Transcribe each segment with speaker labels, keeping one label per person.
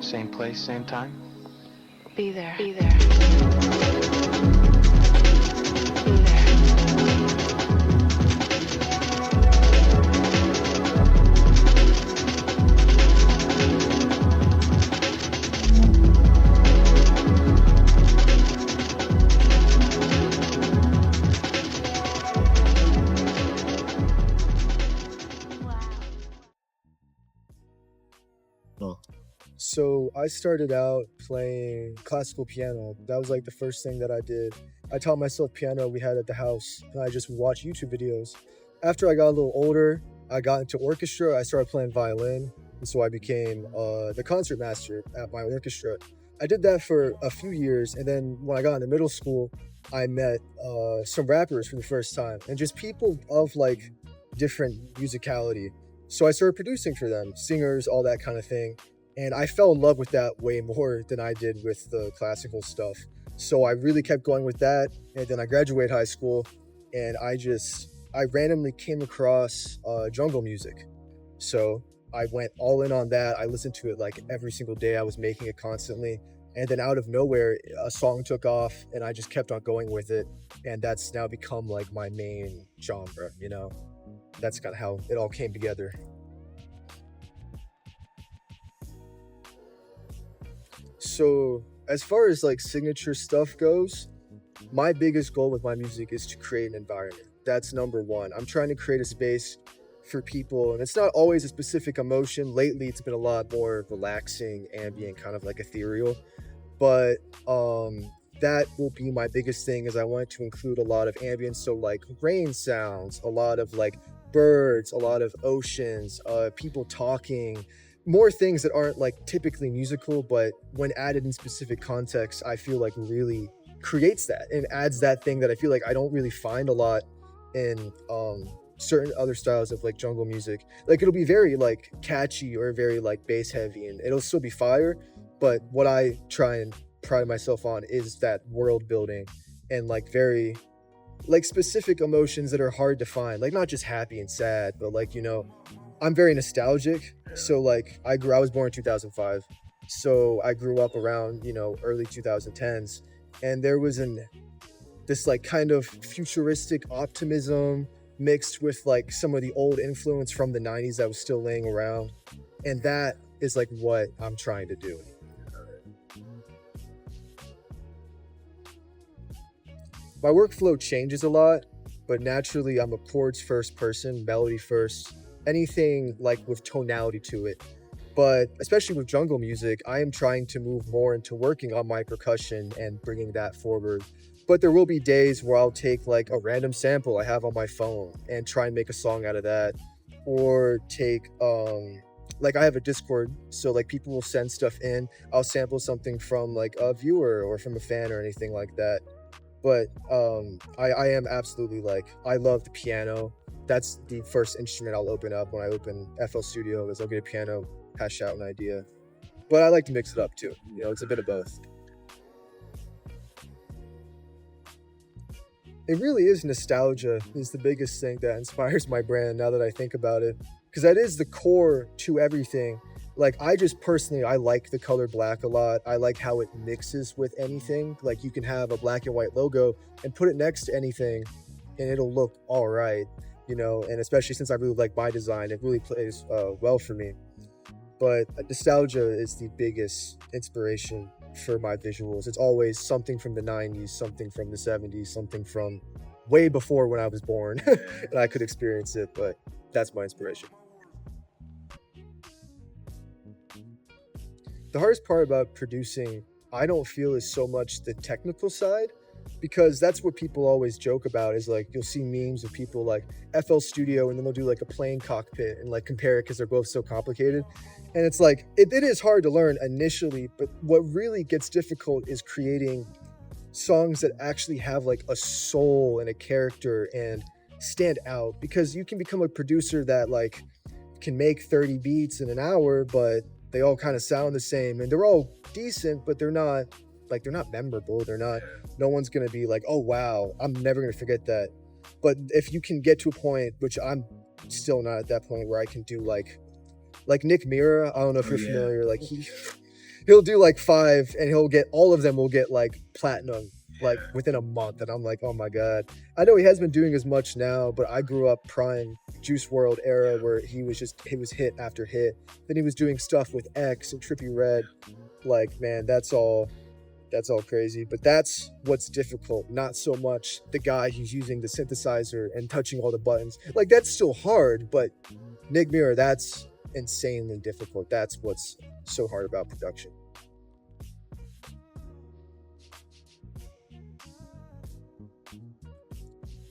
Speaker 1: Same place, same time.
Speaker 2: Be there. Be there. Be there.
Speaker 3: So I started out playing classical piano. That was like the first thing that I did. I taught myself piano we had at the house, and I just watched YouTube videos. After I got a little older, I got into orchestra. I started playing violin, and so I became the concert master at my orchestra. I did that for a few years, and then when I got into middle school, I met some rappers for the first time, and just people of like different musicality. So I started producing for them, singers, all that kind of thing. And I fell in love with that way more than I did with the classical stuff. So I really kept going with that. And then I graduated high school and I randomly came across jungle music. So I went all in on that. I listened to it like every single day. I was making it constantly. And then out of nowhere, a song took off and I just kept on going with it. And that's now become like my main genre, you know? That's kind of how it all came together. So as far as like signature stuff goes, my biggest goal with my music is to create an environment. That's number one. I'm trying to create a space for people, and it's not always a specific emotion. Lately, it's been a lot more relaxing, ambient, kind of like ethereal. But that will be my biggest thing is I want to include a lot of ambience, so like rain sounds, a lot of like birds, a lot of oceans, people talking, more things that aren't like typically musical, but when added in specific context, I feel like really creates that and adds that thing that I feel like I don't really find a lot in certain other styles of like jungle music. Like it'll be very like catchy or very like bass heavy and it'll still be fire, but what I try and pride myself on is that world building and like very like specific emotions that are hard to find, like not just happy and sad, but like, you know, I'm very nostalgic. So like I was born in 2005. So I grew up around, you know, early 2010s and there was this like kind of futuristic optimism mixed with like some of the old influence from the 90s that was still laying around. And that is like what I'm trying to do. My workflow changes a lot, but naturally I'm a chords first person, melody first, anything like with tonality to it. But especially with jungle music, I am trying to move more into working on my percussion and bringing that forward. But there will be days where I'll take like a random sample I have on my phone and try and make a song out of that. Or take like I have a Discord, so like people will send stuff in. I'll sample something from like a viewer or from a fan or anything like that. But I am absolutely like I love the piano. That's the first instrument I'll open up when I open FL Studio is I'll get a piano, hash out an idea. But I like to mix it up too. You know, it's a bit of both. It really is nostalgia is the biggest thing that inspires my brand now that I think about it. Because that is the core to everything. Like I just personally, I like the color black a lot. I like how it mixes with anything. Like you can have a black and white logo and put it next to anything and it'll look all right, you know, and especially since I really like my design, it really plays well for me. But nostalgia is the biggest inspiration for my visuals. It's always something from the 90s, something from the 70s, something from way before when I was born and I could experience it, but that's my inspiration. The hardest part about producing, I don't feel is so much the technical side, because that's what people always joke about is like you'll see memes of people like FL Studio and then they'll do like a plane cockpit and like compare it because they're both so complicated. And it's like it is hard to learn initially, but what really gets difficult is creating songs that actually have like a soul and a character and stand out, because you can become a producer that like can make 30 beats in an hour, but they all kind of sound the same and they're all decent, but they're not memorable. They're not, no one's going to be like, oh, wow, I'm never going to forget that. But if you can get to a point, which I'm still not at that point where I can do like Nick Mira, I don't know if you're familiar, like he'll do like 5 and he'll get all of them will get like platinum like within a month, and I'm like, oh my god. I know he has been doing as much now, but I grew up prime Juice World era where he was hit after hit. Then he was doing stuff with X and Trippie Redd. Like, man, that's all crazy. But that's what's difficult, not so much the guy who's using the synthesizer and touching all the buttons. Like, that's still hard, but Nick Mirror, that's insanely difficult. That's what's so hard about production.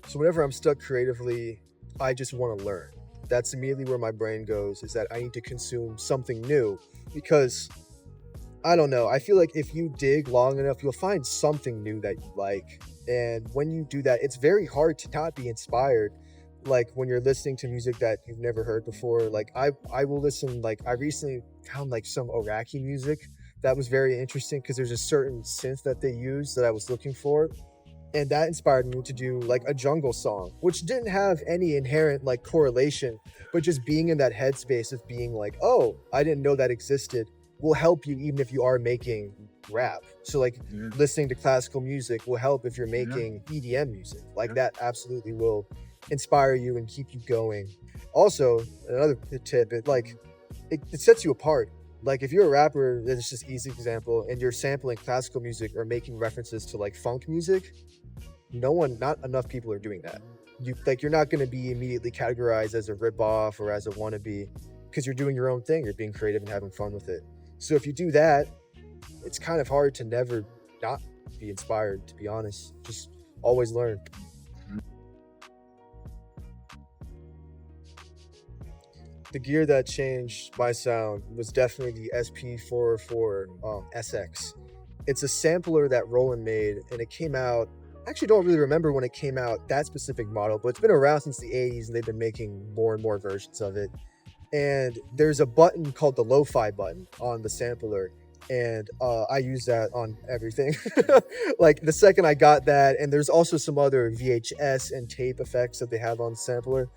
Speaker 3: So whenever I'm stuck creatively, I just want to learn. That's immediately where my brain goes, is that I need to consume something new, because I don't know. I feel like if you dig long enough, you'll find something new that you like. And when you do that, it's very hard to not be inspired. Like when you're listening to music that you've never heard before, like I will listen, like I recently found like some Iraqi music that was very interesting because there's a certain synth that they use that I was looking for. And that inspired me to do like a jungle song, which didn't have any inherent like correlation, but just being in that headspace of being like, oh, I didn't know that existed, will help you even if you are making rap. So like listening to classical music will help if you're making EDM music. Like that absolutely will inspire you and keep you going. Also, another tip, it sets you apart. Like if you're a rapper, it's just easy example, and you're sampling classical music or making references to like funk music, not enough people are doing that. You're not going to be immediately categorized as a ripoff or as a wannabe because you're doing your own thing. You're being creative and having fun with it. So if you do that, it's kind of hard to never not be inspired, to be honest. Just always learn. The gear that changed my sound was definitely the SP404 SX. It's a sampler that Roland made, and it came out, I actually don't really remember when it came out, that specific model, but it's been around since the 80s, and they've been making more and more versions of it. And there's a button called the lo-fi button on the sampler, and I use that on everything. Like the second I got that, and there's also some other VHS and tape effects that they have on the sampler,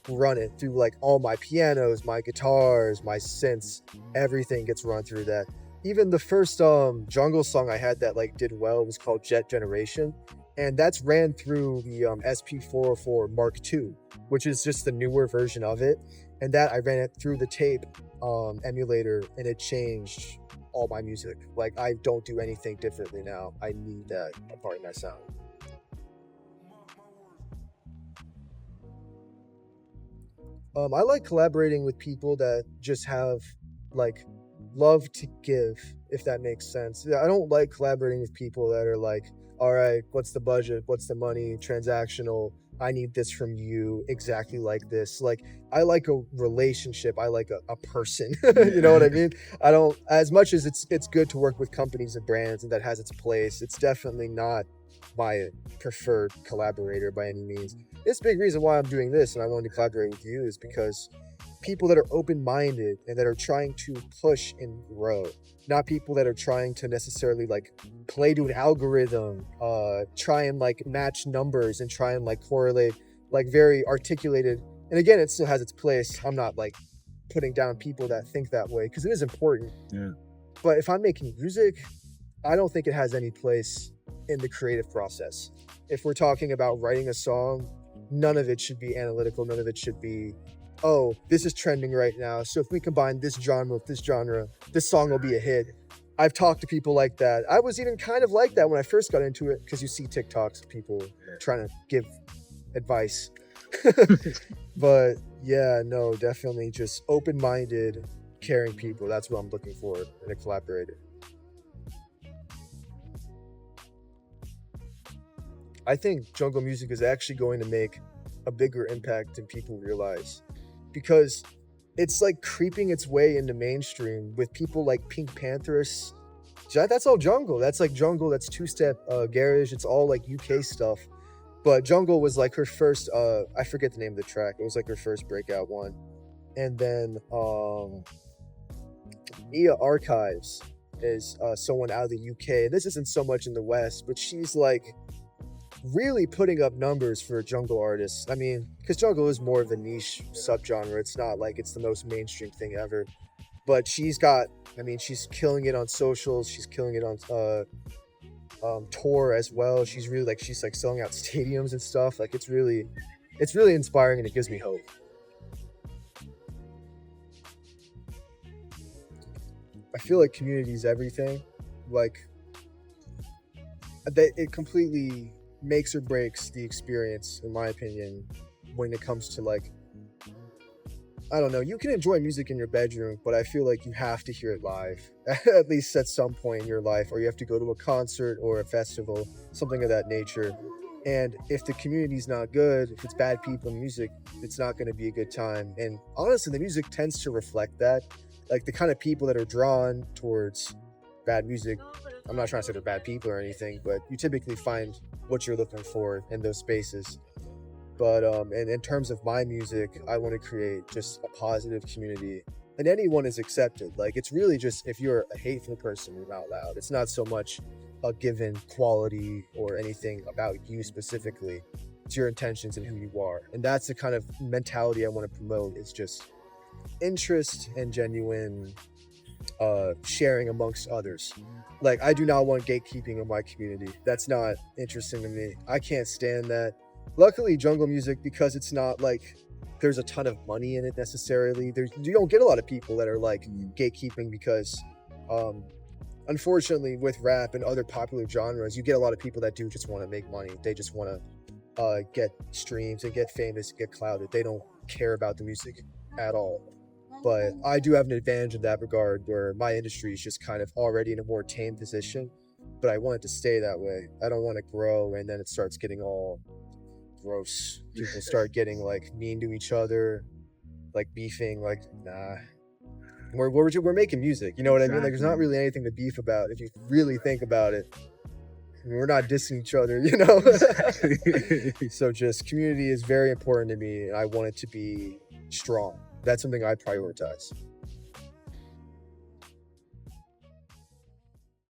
Speaker 3: run it through like all my pianos, my guitars, my synths, everything gets run through that. Even the first jungle song I had that like did well was called Jet Generation, and that's ran through the SP404 Mark II, which is just the newer version of it. And that I ran it through the tape emulator, and it changed all my music. Like I don't do anything differently now. I need that part in my sound. I like collaborating with people that just have like love to give, if that makes sense. I don't like collaborating with people that are like, all right, what's the budget? What's the money? Transactional. I need this from you exactly like this. Like I like a relationship. I like a person. You know what I mean? I don't, as much as it's good to work with companies and brands and that has its place, it's definitely not my preferred collaborator by any means. It's a big reason why I'm doing this and I wanted to collaborate with you is because people that are open-minded and that are trying to push and grow, not people that are trying to necessarily like play to an algorithm, try and like match numbers and try and like correlate, like very articulated. And again, it still has its place. I'm not like putting down people that think that way because it is important.
Speaker 1: Yeah.
Speaker 3: But if I'm making music, I don't think it has any place in the creative process. If we're talking about writing a song, none of it should be analytical. None of it should be, oh, this is trending right now, so if we combine this genre with this genre, this song will be a hit. I've talked to people like that. I was even kind of like that when I first got into it because you see TikToks of people trying to give advice. But yeah, no, definitely just open-minded, caring people. That's what I'm looking for in a collaborator. I think jungle music is actually going to make a bigger impact than people realize because it's like creeping its way into mainstream with people like Pink Panthers. That's all jungle. That's like jungle. That's two-step garage. It's all like UK stuff. But jungle was like her first, I forget the name of the track. It was like her first breakout one. And then Mia Archives is someone out of the UK. This isn't so much in the West, but she's like really putting up numbers for jungle artists. I mean, because jungle is more of a niche subgenre. It's not like it's the most mainstream thing ever. But she's got, I mean, she's killing it on socials. She's killing it on tour as well. She's really like, she's like selling out stadiums and stuff. Like it's really inspiring, and it gives me hope. I feel like community is everything. Like it completely makes or breaks the experience, in my opinion, when it comes to like, I don't know, you can enjoy music in your bedroom, but I feel like you have to hear it live, at least at some point in your life, or you have to go to a concert or a festival, something of that nature. And if the community's not good, if it's bad people in music, it's not going to be a good time. And honestly, the music tends to reflect that. Like the kind of people that are drawn towards bad music, I'm not trying to say they're bad people or anything, but you typically find what you're looking for in those spaces. But and in terms of my music, I want to create just a positive community, and anyone is accepted. Like it's really just, if you're a hateful person, you're not allowed. It's not so much a given quality or anything about you specifically. It's your intentions and who you are, and that's the kind of mentality I want to promote. Is just interest and genuine sharing amongst others. Like I do not want gatekeeping in my community. That's not interesting to me. I can't stand that. Luckily, jungle music, because it's not like there's a ton of money in it necessarily. You don't get a lot of people that are like gatekeeping, because unfortunately with rap and other popular genres, you get a lot of people that do just want to make money. They just want to get streams and get famous, get clouded. They don't care about the music at all. But I do have an advantage in that regard, where my industry is just kind of already in a more tame position, but I want it to stay that way. I don't want to grow and then it starts getting all gross. People start getting like mean to each other, like beefing. Like, nah, we're making music, you know what I mean? Like there's not really anything to beef about if you really think about it. We're not dissing each other, you know. So just community is very important to me, and I want it to be strong. That's something I prioritize.